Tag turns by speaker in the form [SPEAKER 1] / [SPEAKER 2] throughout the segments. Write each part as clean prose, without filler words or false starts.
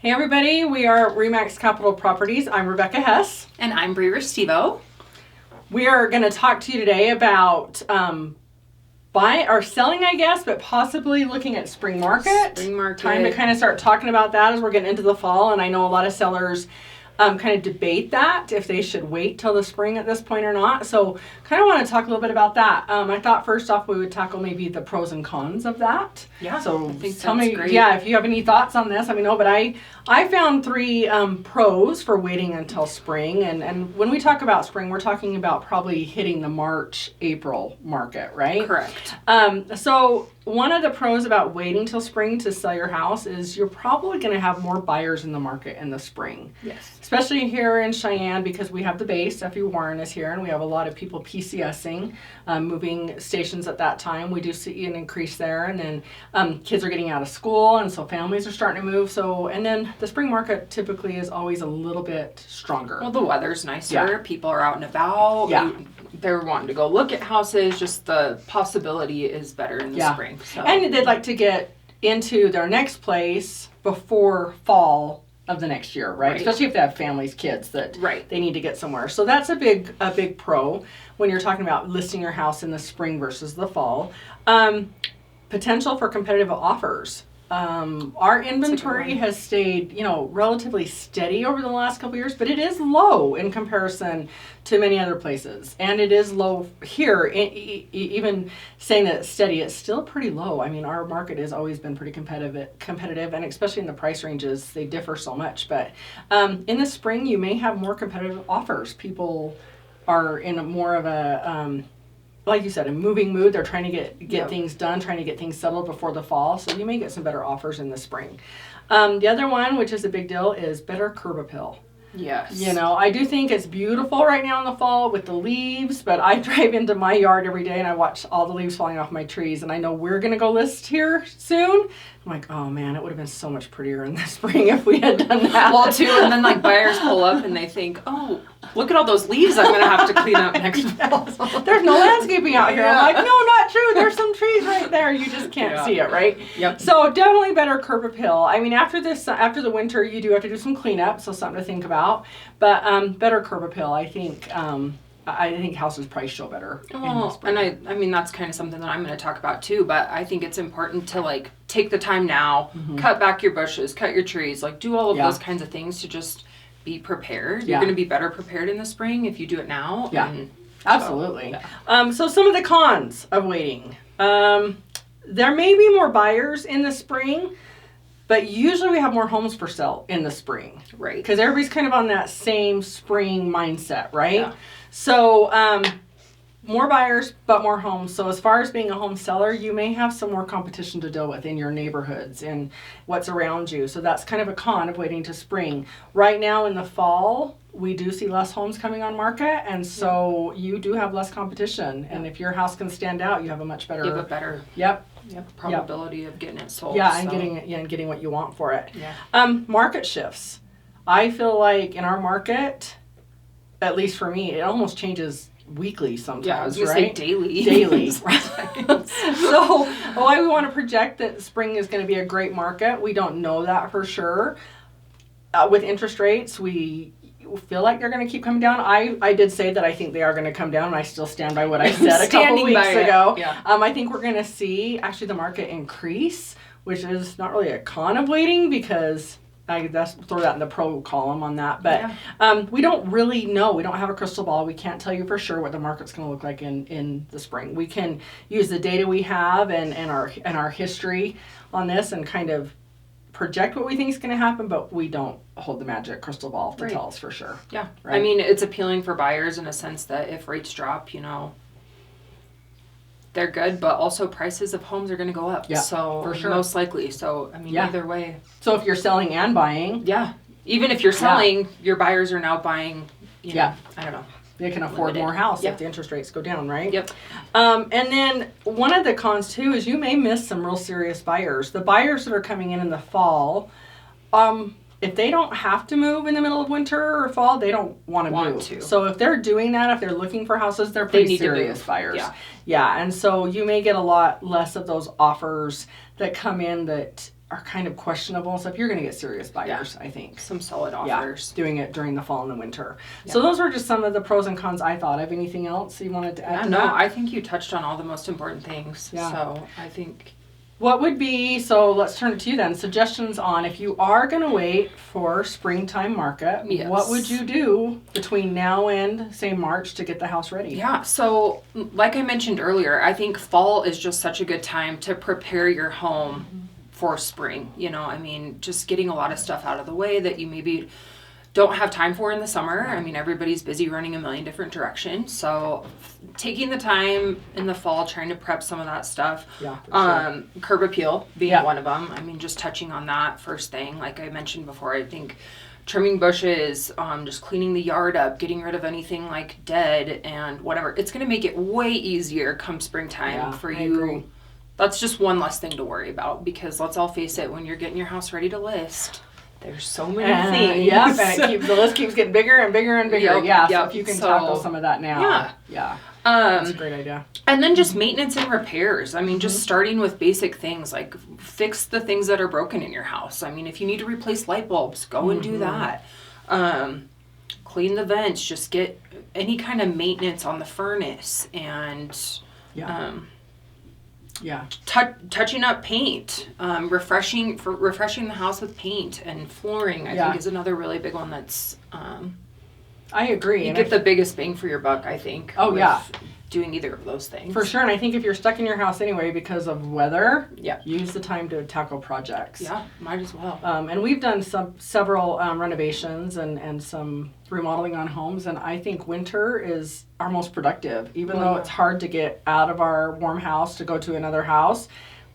[SPEAKER 1] Hey everybody, we are REMAX Capitol Properties. I'm Rebecca Hess.
[SPEAKER 2] And I'm Brie Restivo.
[SPEAKER 1] We are going to talk to you today about buying or selling, I guess, but possibly looking at spring market.
[SPEAKER 2] Spring market.
[SPEAKER 1] Time to kind of start talking about that as we're getting into the fall. And I know a lot of sellers kind of debate that, if they should wait till the spring at this point or not. So kind of want to talk a little bit about that. I thought first off we would tackle maybe the pros and cons of that.
[SPEAKER 2] Yeah,
[SPEAKER 1] so
[SPEAKER 2] I think
[SPEAKER 1] tell
[SPEAKER 2] that's
[SPEAKER 1] me,
[SPEAKER 2] great.
[SPEAKER 1] yeah, if you have any thoughts on this, let me know. But I found three pros for waiting until spring. And when we talk about spring, we're talking about probably hitting the March, April market, right?
[SPEAKER 2] Correct.
[SPEAKER 1] So one of the pros about waiting till spring to sell your house is you're probably going to have more buyers in the market in the spring.
[SPEAKER 2] Yes.
[SPEAKER 1] Especially here in Cheyenne, because we have the base. Steffi Warren is here, and we have a lot of people PCSing, moving stations at that time. We do see an increase there, and then kids are getting out of school, and so families are starting to move. So, and then the spring market typically is always a little bit stronger.
[SPEAKER 2] Well, the weather's nicer.
[SPEAKER 1] Yeah.
[SPEAKER 2] People are out and about.
[SPEAKER 1] Yeah.
[SPEAKER 2] They're wanting to go look at houses. Just the possibility is better in the spring. So.
[SPEAKER 1] And they'd like to get into their next place before fall of the next year, right? Especially if they have families, kids that they need to get somewhere. So that's a big pro when you're talking about listing your house in the spring versus the fall. Potential for competitive offers. Our inventory has stayed, relatively steady over the last couple of years, but it is low in comparison to many other places. And it is low here. Even saying that it's steady, it's still pretty low. I mean, our market has always been pretty competitive, and especially in the price ranges, they differ so much. But in the spring, you may have more competitive offers. People are in more of a like you said, a moving mood. They're trying to get things done, trying to get things settled before the fall. So you may get some better offers in the spring. The other one, which is a big deal, is better curb appeal.
[SPEAKER 2] Yes.
[SPEAKER 1] I do think it's beautiful right now in the fall with the leaves, but I drive into my yard every day and I watch all the leaves falling off my trees, and I know we're going to go list here soon. I'm like, oh man, it would have been so much prettier in the spring if we had done that.
[SPEAKER 2] Well, too, and then buyers pull up and they think, oh, look at all those leaves I'm going to have to clean up next fall.
[SPEAKER 1] There's no landscaping out here. I'm like, no, not true. There's some trees right there. You just can't see it, right?
[SPEAKER 2] Yep.
[SPEAKER 1] So definitely better curb appeal. I mean, after the winter, you do have to do some cleanup, so something to think about. But better curb appeal, I think. I think houses price show better.
[SPEAKER 2] Well, and I mean, that's kind of something that I'm going to talk about too, but I think it's important to take the time now, cut back your bushes, cut your trees, do all of those kinds of things to just be prepared. You're going to be better prepared in the spring if you do it now.
[SPEAKER 1] Yeah, absolutely. So some of the cons of waiting. There may be more buyers in the spring, but usually we have more homes for sale in the spring.
[SPEAKER 2] Right.
[SPEAKER 1] Because everybody's kind of on that same spring mindset, right?
[SPEAKER 2] Yeah.
[SPEAKER 1] So more buyers, but more homes. So as far as being a home seller, you may have some more competition to deal with in your neighborhoods and what's around you. So that's kind of a con of waiting to spring. Right now in the fall, we do see less homes coming on market, and so you do have less competition. And if your house can stand out, you have a much better...
[SPEAKER 2] You have a better...
[SPEAKER 1] Yep.
[SPEAKER 2] probability of getting it sold.
[SPEAKER 1] Yeah, and getting what you want for it.
[SPEAKER 2] Yeah.
[SPEAKER 1] Market shifts. I feel like in our market, at least for me, it almost changes weekly sometimes.
[SPEAKER 2] Yeah, I was going to say daily.
[SPEAKER 1] Daily. So why we want to project that spring is going to be a great market, we don't know that for sure. With interest rates, we feel like they're going to keep coming down. I did say that I think they are going to come down, and I still stand by what I said a couple weeks ago.
[SPEAKER 2] Yeah.
[SPEAKER 1] I think we're going to see actually the market increase, which is not really a con of waiting, because throw that in the pro column on that. But we don't really know. We don't have a crystal ball. We can't tell you for sure what the market's going to look like in the spring. We can use the data we have and our history on this and kind of project what we think is going to happen, but we don't hold the magic crystal ball to tell us for sure.
[SPEAKER 2] Yeah.
[SPEAKER 1] Right?
[SPEAKER 2] I mean, it's appealing for buyers in a sense that if rates drop, they're good, but also prices of homes are going to go up.
[SPEAKER 1] Yeah,
[SPEAKER 2] so
[SPEAKER 1] for sure.
[SPEAKER 2] Most likely. So, I mean, either way.
[SPEAKER 1] So if you're selling and buying.
[SPEAKER 2] Yeah. Even if you're selling, your buyers are now buying, I don't know.
[SPEAKER 1] They can afford more house if the interest rates go down, right?
[SPEAKER 2] Yep.
[SPEAKER 1] And then one of the cons too is you may miss some real serious buyers. The buyers that are coming in the fall, if they don't have to move in the middle of winter or fall, they don't want to move. So if they're doing that, if they're looking for houses, they're pretty serious buyers. Yeah, and so you may get a lot less of those offers that come in that are kind of questionable. So if you're going to get serious buyers, I think.
[SPEAKER 2] Some solid offers.
[SPEAKER 1] Doing it during the fall and the winter. Yeah. So those were just some of the pros and cons I thought of. Anything else you wanted to add to that?
[SPEAKER 2] No, I think you touched on all the most important things. Yeah. So I think...
[SPEAKER 1] What would be, so let's turn it to you then, suggestions on if you are going to wait for springtime market, what would you do between now and, say, March to get the house ready?
[SPEAKER 2] Yeah, so like I mentioned earlier, I think fall is just such a good time to prepare your home for spring. You know, I mean, just getting a lot of stuff out of the way that you maybe don't have time for in the summer. I mean, everybody's busy running a million different directions. So taking the time in the fall, trying to prep some of that stuff.
[SPEAKER 1] Yeah, for sure.
[SPEAKER 2] Curb appeal being one of them. I mean, just touching on that first thing. Like I mentioned before, I think trimming bushes, just cleaning the yard up, getting rid of anything like dead and whatever. It's going to make it way easier come springtime for you. I agree. That's just one less thing to worry about, because let's all face it, when you're getting your house ready to list, there's so many things.
[SPEAKER 1] Yep, and the list keeps getting bigger and bigger and bigger. So if you can tackle some of that now. Yeah. That's a great idea.
[SPEAKER 2] And then just maintenance and repairs. I mean, just starting with basic things like fix the things that are broken in your house. I mean, if you need to replace light bulbs, go and do that. Clean the vents. Just get any kind of maintenance on the furnace and... touching up paint, refreshing the house with paint and flooring. I think is another really big one. That's
[SPEAKER 1] I agree.
[SPEAKER 2] You get the biggest bang for your buck, I think. Doing either of those things
[SPEAKER 1] for sure. And I think if you're stuck in your house anyway because of weather, use the time to tackle projects.
[SPEAKER 2] Might as well.
[SPEAKER 1] And we've done several renovations and some remodeling on homes, and I think winter is our most productive, even though it's hard to get out of our warm house to go to another house.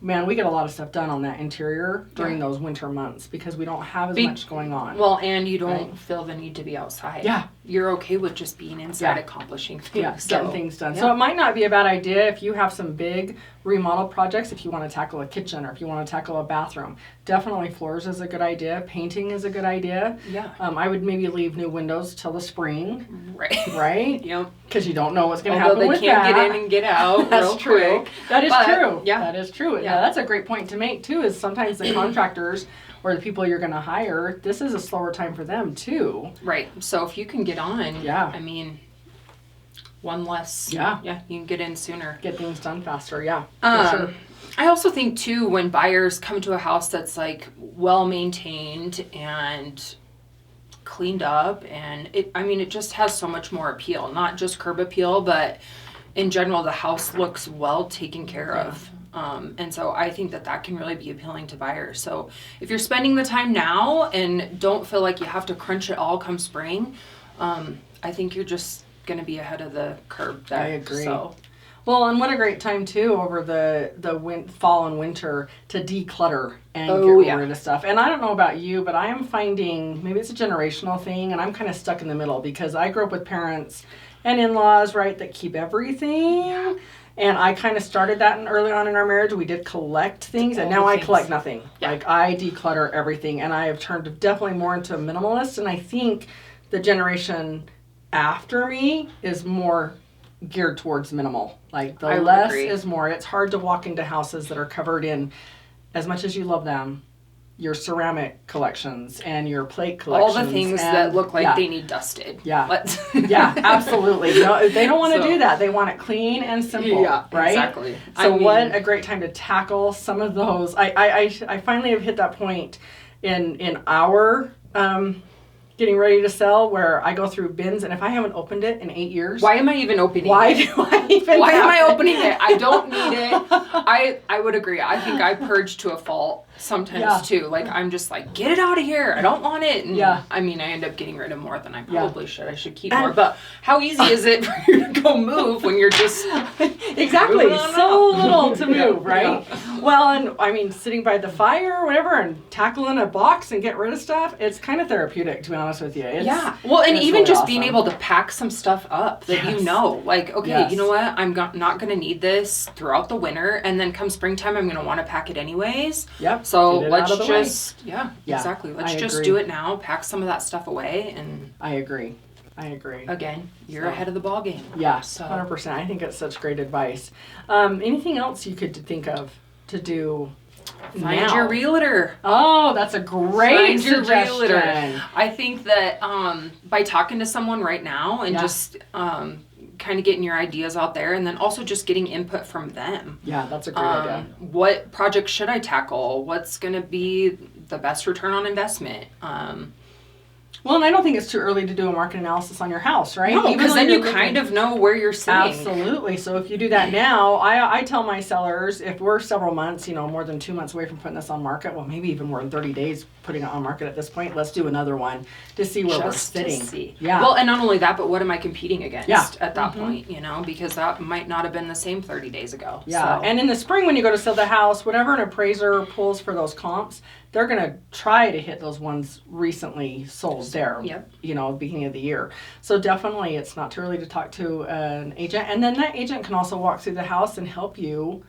[SPEAKER 1] Man, we get a lot of stuff done on that interior during those winter months because we don't have as much going on.
[SPEAKER 2] Well, and you don't feel the need to be outside. You're okay with just being inside accomplishing things.
[SPEAKER 1] Getting things done. So it might not be a bad idea if you have some big remodel projects, if you want to tackle a kitchen or if you want to tackle a bathroom. Definitely floors is a good idea. Painting is a good idea. I would maybe leave new windows till the spring. Right?
[SPEAKER 2] Yep.
[SPEAKER 1] Because you don't know what's going to happen with that.
[SPEAKER 2] They can't get in and get out real quick.
[SPEAKER 1] That is true. That is true. Yeah, that's a great point to make too, is sometimes the contractors or the people you're going to hire, this is a slower time for them too.
[SPEAKER 2] Right. So if you can get on, I mean, one less. You can get in sooner.
[SPEAKER 1] Get things done faster. For sure.
[SPEAKER 2] I also think too, when buyers come to a house that's like well maintained and cleaned up, and it just has so much more appeal, not just curb appeal, but in general the house looks well taken care of. And so I think that can really be appealing to buyers. So if you're spending the time now and don't feel like you have to crunch it all come spring, I think you're just going to be ahead of the curve there.
[SPEAKER 1] I agree. Well, and what a great time too over the fall and winter to declutter and get rid of stuff. And I don't know about you, but I am finding, maybe it's a generational thing, and I'm kind of stuck in the middle because I grew up with parents and in-laws, right, that keep everything. And I kind of started that early on in our marriage. We did collect things, and now I collect nothing. Like, I declutter everything, and I have turned definitely more into a minimalist. And I think the generation after me is more geared towards minimal. Like, the less is more. It's hard to walk into houses that are covered in, as much as you love them, your ceramic collections and your plate collections.
[SPEAKER 2] All the things that look like they need dusted.
[SPEAKER 1] Absolutely. No, they don't want to do that. They want it clean and simple, right?
[SPEAKER 2] Exactly.
[SPEAKER 1] So what a great time to tackle some of those. I finally have hit that point in our getting ready to sell where I go through bins, and if I haven't opened it in 8 years,
[SPEAKER 2] why am I even opening it?
[SPEAKER 1] Why
[SPEAKER 2] am I opening it? I don't need it. I would agree. I think I purge to a fault sometimes too. Like, I'm just like, get it out of here. I don't want it. And I mean, I end up getting rid of more than I probably should. I should keep more. But how easy is it for you to go move when you're just
[SPEAKER 1] exactly so little to move, right? Well, and I mean, sitting by the fire or whatever and tackling a box and get rid of stuff, it's kind of therapeutic, to be honest with you.
[SPEAKER 2] Well, and even really just being able to pack some stuff up that you know, like, okay, you know what, I'm not going to need this throughout the winter, and then come springtime, I'm going to want to pack it anyways. So let's just, exactly. Let's just do it now. Pack some of that stuff away, and
[SPEAKER 1] I agree. Again,
[SPEAKER 2] you're ahead of the ball game.
[SPEAKER 1] Yeah, 100%. I think it's such great advice. Anything else you could think of to do
[SPEAKER 2] Find your realtor.
[SPEAKER 1] Oh, that's a great suggestion.
[SPEAKER 2] Find your realtor. I think that by talking to someone right now and just kind of getting your ideas out there, and then also just getting input from them.
[SPEAKER 1] Yeah, that's a great idea.
[SPEAKER 2] What project should I tackle? What's going to be the best return on investment?
[SPEAKER 1] Well, and I don't think it's too early to do a market analysis on your house, right?
[SPEAKER 2] No, because then you kind of know where you're sitting.
[SPEAKER 1] Absolutely. So if you do that now, I tell my sellers, if we're several months, more than 2 months away from putting this on market, well, maybe even more than 30 days putting it on market at this point, let's do another one to see where we're sitting.
[SPEAKER 2] To see.
[SPEAKER 1] Yeah.
[SPEAKER 2] Well, and not only that, but what am I competing against at that point, because that might not have been the same 30 days ago.
[SPEAKER 1] Yeah.
[SPEAKER 2] So.
[SPEAKER 1] And in the spring when you go to sell the house, whatever an appraiser pulls for those comps, they're going to try to hit those ones recently sold there, beginning of the year. So definitely it's not too early to talk to an agent. And then that agent can also walk through the house and help you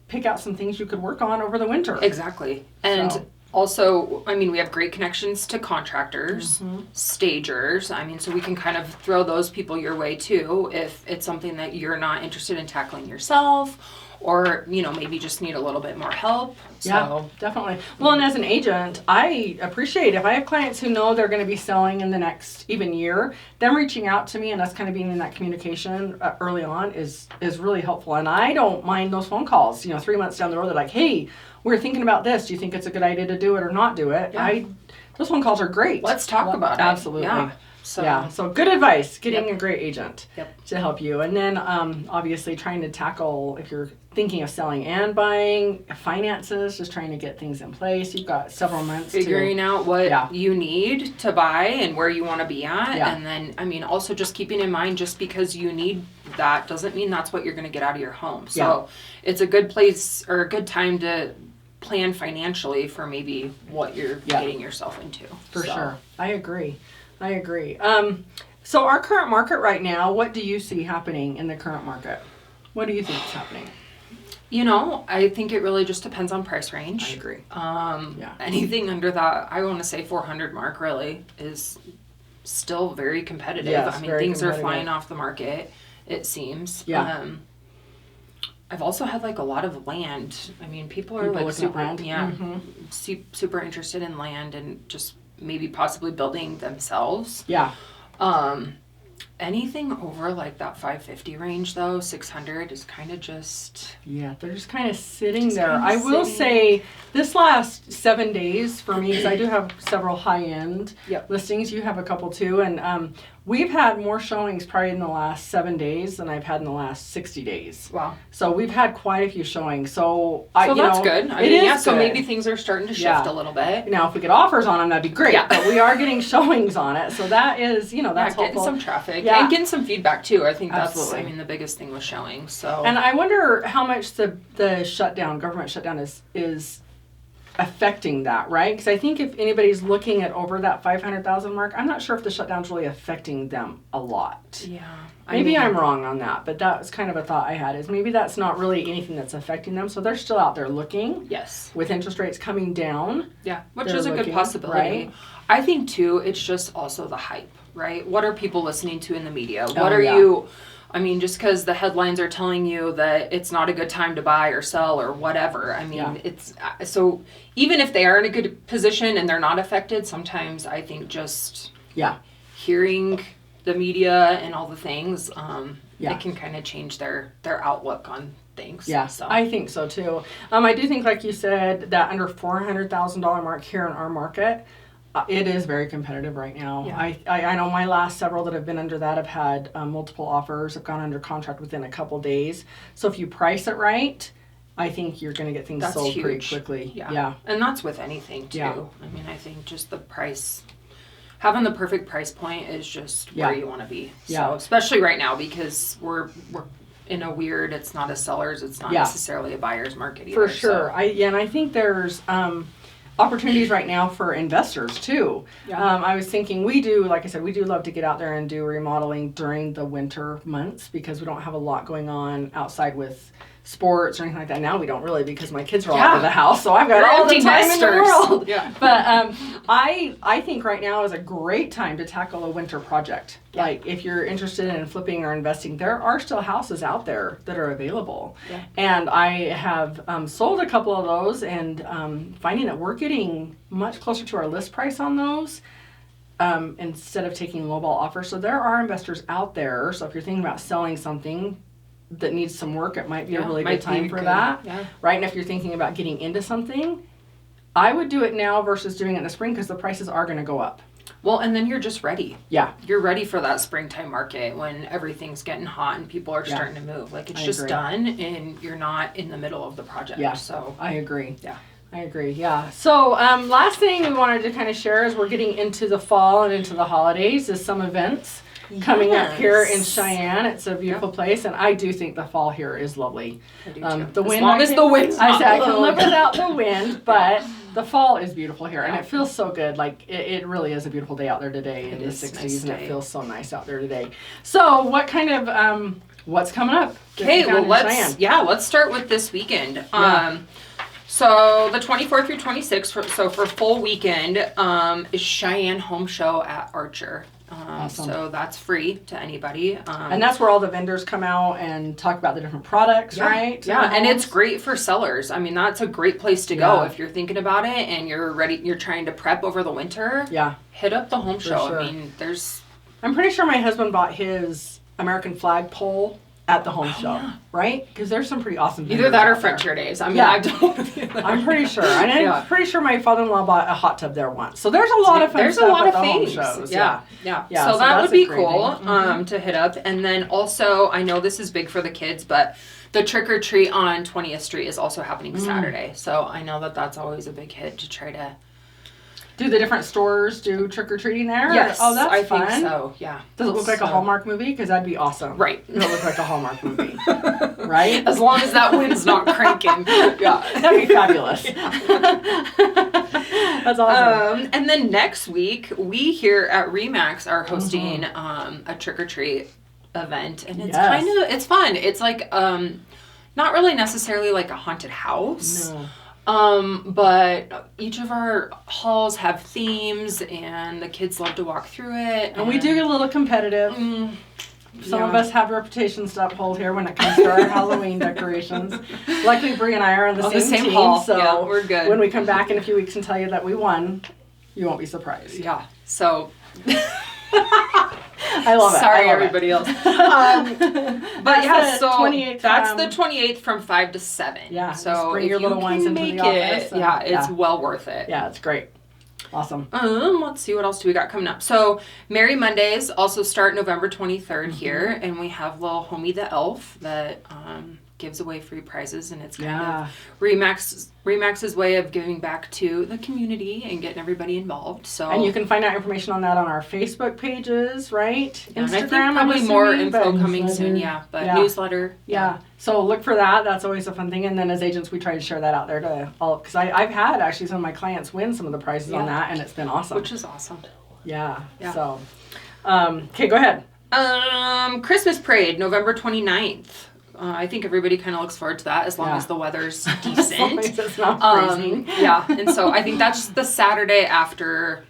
[SPEAKER 1] pick out some things you could work on over the winter.
[SPEAKER 2] Exactly. And also, we have great connections to contractors, stagers. So we can kind of throw those people your way too if it's something that you're not interested in tackling yourself, or maybe just need a little bit more help.
[SPEAKER 1] Yeah, definitely. Well, and as an agent, I appreciate if I have clients who know they're going to be selling in the next even year, them reaching out to me and us kind of being in that communication early on is really helpful. And I don't mind those phone calls. 3 months down the road, they're like, "Hey, we're thinking about this. Do you think it's a good idea to do it or not do it?"
[SPEAKER 2] Yeah.
[SPEAKER 1] Those phone calls are great.
[SPEAKER 2] Let's talk about it.
[SPEAKER 1] Absolutely.
[SPEAKER 2] Yeah.
[SPEAKER 1] So good advice, getting a great agent to help you. And then obviously trying to tackle, if you're thinking of selling and buying, finances, just trying to get things in place. You've got several months
[SPEAKER 2] figuring out what you need to buy and where you want to be at.
[SPEAKER 1] Yeah.
[SPEAKER 2] And then, also just keeping in mind, just because you need that doesn't mean that's what you're going to get out of your home. So it's a good place or a good time to plan financially for maybe what you're getting yourself into.
[SPEAKER 1] For sure. I agree. So our current market right now, what do you see happening in the current market? What do you think is happening?
[SPEAKER 2] I think it really just depends on price range.
[SPEAKER 1] I agree.
[SPEAKER 2] Anything under that, I want to say 400 mark really is still very competitive.
[SPEAKER 1] Yes,
[SPEAKER 2] things are flying off the market, it seems.
[SPEAKER 1] Yeah.
[SPEAKER 2] I've also had a lot of land. People are super, super interested in land and just maybe possibly building themselves.
[SPEAKER 1] Yeah.
[SPEAKER 2] Anything over that 550 range though, 600 is kind of just...
[SPEAKER 1] Yeah, they're just kind of sitting there. I will say this last 7 days for me, because I do have several high-end listings. You have a couple too. And we've had more showings probably in the last 7 days than I've had in the last 60 days.
[SPEAKER 2] Wow.
[SPEAKER 1] So we've had quite a few showings. So
[SPEAKER 2] that's good.
[SPEAKER 1] It is
[SPEAKER 2] so
[SPEAKER 1] good.
[SPEAKER 2] maybe things are starting to shift a little bit.
[SPEAKER 1] Now, if we get offers on them, that'd be great. Yeah. But we are getting showings on it. So that is, that's helpful.
[SPEAKER 2] Getting some traffic. Yeah. And getting some feedback too. I think that's,
[SPEAKER 1] Absolutely.
[SPEAKER 2] the biggest thing with showings. So.
[SPEAKER 1] And I wonder how much the government shutdown is affecting that, right? Because I think if anybody's looking at over that 500,000 mark, I'm not sure if the shutdown's really affecting them a lot.
[SPEAKER 2] Yeah.
[SPEAKER 1] Maybe I'm wrong on that, but that was kind of a thought I had, is maybe that's not really anything that's affecting them. So they're still out there looking.
[SPEAKER 2] Yes.
[SPEAKER 1] With interest rates coming down.
[SPEAKER 2] Yeah, which is a good possibility. Right? I think too, it's just also the hype, right? What are people listening to in the media? What are you... just because the headlines are telling you that it's not a good time to buy or sell or whatever. It's so even if they are in a good position and they're not affected, sometimes I think just hearing the media and all the things, it can kind of change their outlook on things.
[SPEAKER 1] Yeah,
[SPEAKER 2] so.
[SPEAKER 1] I think so too. I do think, like you said, that under $400,000 mark here in our market, it is very competitive right now. Yeah. I know my last several that have been under that have had multiple offers, have gone under contract within a couple days. So if you price it right, I think you're going to get things sold pretty quickly.
[SPEAKER 2] Yeah. And that's with anything too. Yeah. I think just the price, having the perfect price point is just where you want to be. So especially right now, because we're in a weird, it's not a seller's, it's not necessarily a buyer's market either.
[SPEAKER 1] For sure. So. And I think there's opportunities right now for investors too. Yeah. I was thinking we do love to get out there and do remodeling during the winter months because we don't have a lot going on outside with sports or anything like that. Now we don't really because my kids are all out of the house, so I've got all the time in the world.
[SPEAKER 2] Yeah.
[SPEAKER 1] But I think right now is a great time to tackle a winter project. Yeah. Like if you're interested in flipping or investing, there are still houses out there that are available. Yeah. And I have sold a couple of those and finding that we're getting much closer to our list price on those. Instead of taking lowball offers. So there are investors out there. So if you're thinking about selling something that needs some work, it might be a really good time for that. Yeah. Right? And if you're thinking about getting into something, I would do it now versus doing it in the spring because the prices are going to go up.
[SPEAKER 2] Well, and then you're just ready.
[SPEAKER 1] Yeah.
[SPEAKER 2] You're ready for that springtime market when everything's getting hot and people are starting to move. Like it's just done and you're not in the middle of the project.
[SPEAKER 1] Yeah.
[SPEAKER 2] So
[SPEAKER 1] I agree.
[SPEAKER 2] Yeah.
[SPEAKER 1] I agree, yeah. So last thing we wanted to kind of share as we're getting into the fall and into the holidays is some events coming up here in Cheyenne. It's a beautiful place, and I do think the fall here is lovely.
[SPEAKER 2] I do too.
[SPEAKER 1] The wind,
[SPEAKER 2] as long as the wind's not
[SPEAKER 1] I can live without the wind, but the fall is beautiful here, and it feels so good. Like it really is a beautiful day out there today in the 60s, and it feels so nice out there today. So what kind of what's coming up?
[SPEAKER 2] Okay, well let's start with this weekend. So the 24th through 26th, so for full weekend, is Cheyenne Home Show at Archer.
[SPEAKER 1] Awesome.
[SPEAKER 2] So that's free to anybody.
[SPEAKER 1] And that's where all the vendors come out and talk about the different products, right?
[SPEAKER 2] Yeah, and it's great for sellers. I mean, that's a great place to go if you're thinking about it and you're ready, you're trying to prep over the winter. Yeah. Hit up the home show. Sure. I mean,
[SPEAKER 1] I'm pretty sure my husband bought his American flag pole at the home show, right? Because there's some pretty awesome
[SPEAKER 2] either that or Frontier Days. I mean, I don't.
[SPEAKER 1] I'm pretty sure. And I'm pretty sure my father-in-law bought a hot tub there once. So there's a lot of fun stuff at the home shows. Yeah.
[SPEAKER 2] So that would be cool to hit up. And then also, I know this is big for the kids, but the Trick or Treat on 20th Street is also happening Saturday. So I know that that's always a big hit to try to...
[SPEAKER 1] Do the different stores do trick-or-treating there?
[SPEAKER 2] Yes,
[SPEAKER 1] oh, that's fun.
[SPEAKER 2] I think so, yeah.
[SPEAKER 1] Does it look like a Hallmark movie? Because that'd be awesome.
[SPEAKER 2] Right.
[SPEAKER 1] It'll look like a Hallmark movie. Right?
[SPEAKER 2] As long as that wind's not cranking.
[SPEAKER 1] Yeah. That'd be fabulous. That's awesome.
[SPEAKER 2] And then next week, we here at REMAX are hosting a trick-or-treat event. And it's it's fun. It's like, not really necessarily like a haunted house. No. But each of our halls have themes and the kids love to walk through it.
[SPEAKER 1] And we do get a little competitive. Some of us have reputations to uphold here when it comes to our Halloween decorations. Luckily, Bree and I are on the same team,
[SPEAKER 2] hall.
[SPEAKER 1] So
[SPEAKER 2] we're good.
[SPEAKER 1] When we come back in a few weeks and tell you that we won, you won't be surprised.
[SPEAKER 2] Yeah. So...
[SPEAKER 1] I love it.
[SPEAKER 2] Sorry, everybody else. But so
[SPEAKER 1] 28th
[SPEAKER 2] that's the 28th from 5 to 7.
[SPEAKER 1] Yeah.
[SPEAKER 2] So
[SPEAKER 1] bring your little ones into the office.
[SPEAKER 2] It's well worth it.
[SPEAKER 1] Yeah, it's great. Awesome.
[SPEAKER 2] Let's see, what else do we got coming up? So Merry Mondays also start November 23rd here, and we have little Homie the Elf that gives away free prizes, and it's kind of REMAX's way of giving back to the community and getting everybody involved. So
[SPEAKER 1] and you can find out information on that on our Facebook pages, right?
[SPEAKER 2] Instagram, and I think probably more info coming soon. But newsletter.
[SPEAKER 1] Yeah. So look for that. That's always a fun thing. And then as agents, we try to share that out there to all, because I've had actually some of my clients win some of the prizes on that, and it's been awesome.
[SPEAKER 2] Which is awesome.
[SPEAKER 1] Yeah. So, okay, go ahead.
[SPEAKER 2] Christmas Parade, November 29th. I think everybody kind of looks forward to that as long as the weather's decent.
[SPEAKER 1] As long as it's not freezing.
[SPEAKER 2] And so I think that's the Saturday after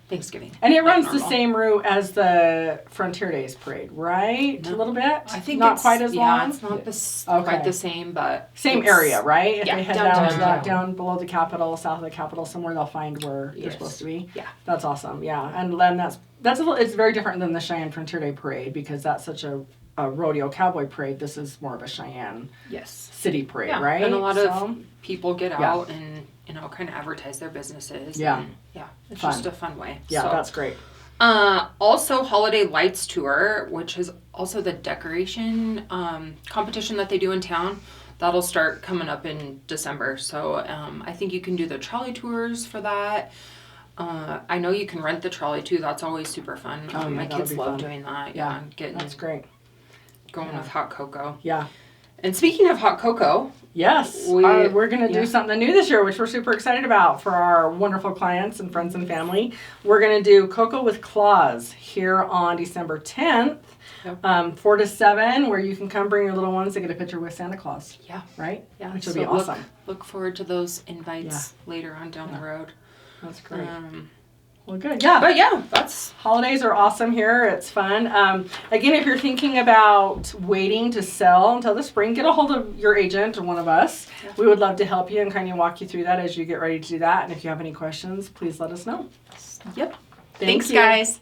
[SPEAKER 2] Thanksgiving.
[SPEAKER 1] And it runs the same route as the Frontier Days Parade, right? A little bit?
[SPEAKER 2] I think
[SPEAKER 1] not quite as long?
[SPEAKER 2] Yeah, it's not quite the same, but...
[SPEAKER 1] Same area, right? If they head
[SPEAKER 2] down
[SPEAKER 1] down below the Capitol, south of the Capitol, somewhere they'll find where they're supposed to be.
[SPEAKER 2] Yeah.
[SPEAKER 1] That's awesome, And then it's very different than the Cheyenne Frontier Day Parade because that's such a rodeo cowboy parade. This is more of a Cheyenne city parade, right?
[SPEAKER 2] And a lot of people get out and kind of advertise their businesses. And, it's just a fun way.
[SPEAKER 1] Yeah, so, that's great.
[SPEAKER 2] Also, Holiday Lights Tour, which is also the decoration competition that they do in town. That'll start coming up in December. So I think you can do the trolley tours for that. I know you can rent the trolley too. That's always super fun. My kids love doing that.
[SPEAKER 1] That's great.
[SPEAKER 2] Going with hot cocoa.
[SPEAKER 1] Yeah.
[SPEAKER 2] And speaking of hot cocoa,
[SPEAKER 1] Yes, we're going to do something new this year, which we're super excited about for our wonderful clients and friends and family. We're going to do Cocoa with Claws here on December 10th, 4 to 7, where you can come bring your little ones to get a picture with Santa Claus.
[SPEAKER 2] Yeah.
[SPEAKER 1] Right?
[SPEAKER 2] Yeah.
[SPEAKER 1] Which will be awesome.
[SPEAKER 2] Look forward to those invites later on down the road.
[SPEAKER 1] That's great. Well, good. Yeah.
[SPEAKER 2] But yeah,
[SPEAKER 1] holidays are awesome here. It's fun. Again, if you're thinking about waiting to sell until the spring, get a hold of your agent or one of us. Yeah. We would love to help you and kind of walk you through that as you get ready to do that. And if you have any questions, please let us know.
[SPEAKER 2] Yep.
[SPEAKER 1] Thanks,
[SPEAKER 2] guys.